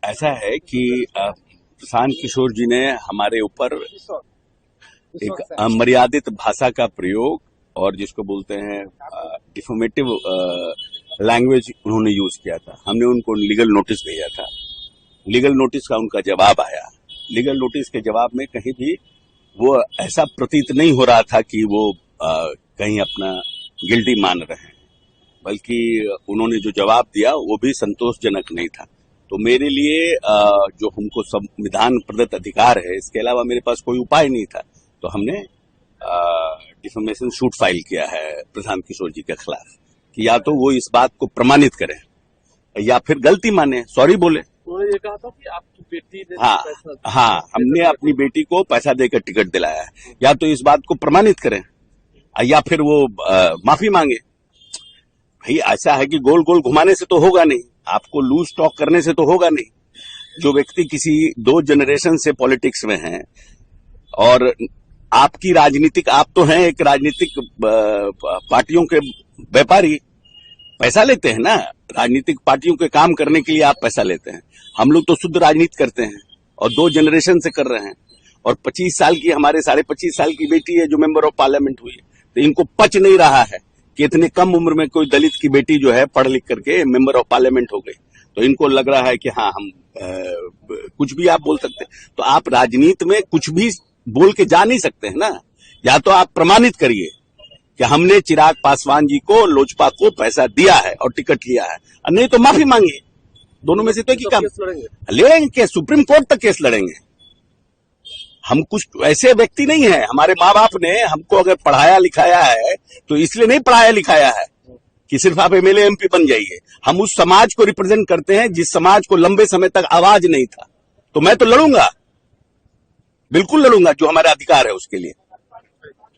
ऐसा है कि प्रशांत किशोर जी ने हमारे ऊपर एक अमर्यादित भाषा का प्रयोग और जिसको बोलते हैं डिफॉर्मेटिव लैंग्वेज उन्होंने यूज किया था। हमने उनको लीगल नोटिस भेजा था। लीगल नोटिस का उनका जवाब आया। लीगल नोटिस के जवाब में कहीं भी वो ऐसा प्रतीत नहीं हो रहा था कि वो कहीं अपना गिल्टी मान रहे हैं, बल्कि उन्होंने जो जवाब दिया वो भी संतोषजनक नहीं था। तो मेरे लिए जो हमको संविधान प्रदत्त अधिकार है, इसके अलावा मेरे पास कोई उपाय नहीं था। तो हमने डिफेमेशन सूट फाइल किया है प्रशांत किशोर जी के खिलाफ कि या तो वो इस बात को प्रमाणित करें या फिर गलती माने, सॉरी बोले। उन्होंने ये कहा था कि आपकी बेटी ने हाँ, हमने अपनी बेटी को पैसा देकर टिकट दिलाया है, या तो इस बात को प्रमाणित करें या फिर वो माफी मांगे। भाई ऐसा है कि गोल गोल घुमाने से तो होगा नहीं, आपको लूज टॉक करने से तो होगा नहीं। जो व्यक्ति किसी 2 जनरेशन से पॉलिटिक्स में हैं और आपकी राजनीतिक, आप तो हैं एक राजनीतिक पार्टियों के व्यापारी, पैसा लेते हैं ना, राजनीतिक पार्टियों के काम करने के लिए आप पैसा लेते हैं। हम लोग तो शुद्ध राजनीति करते हैं और 2 जनरेशन से कर रहे हैं। और 25 साल की, हमारे 25.5 साल की बेटी है जो मेंबर ऑफ पार्लियामेंट हुई है। तो इनको पच नहीं रहा है कि इतने कम उम्र में कोई दलित की बेटी जो है पढ़ लिख करके मेंबर ऑफ पार्लियामेंट हो गई। तो इनको लग रहा है कि हाँ हम कुछ भी आप बोल सकते हैं। तो आप राजनीति में कुछ भी बोल के जा नहीं सकते हैं ना। या तो आप प्रमाणित करिए कि हमने चिराग पासवान जी को, लोजपा को पैसा दिया है और टिकट लिया है, और नहीं तो माफी मांगिए। दोनों में से तो एक काम लड़ेंगे के सुप्रीम कोर्ट तक केस लड़ेंगे। हम कुछ ऐसे व्यक्ति नहीं है। हमारे माँ बाप ने हमको अगर पढ़ाया लिखाया है तो इसलिए नहीं पढ़ाया लिखाया है कि सिर्फ आप एमएलए एमपी बन जाइए। हम उस समाज को रिप्रेजेंट करते हैं जिस समाज को लंबे समय तक आवाज नहीं था। तो मैं तो लड़ूंगा, बिल्कुल लड़ूंगा, जो हमारा अधिकार है उसके लिए।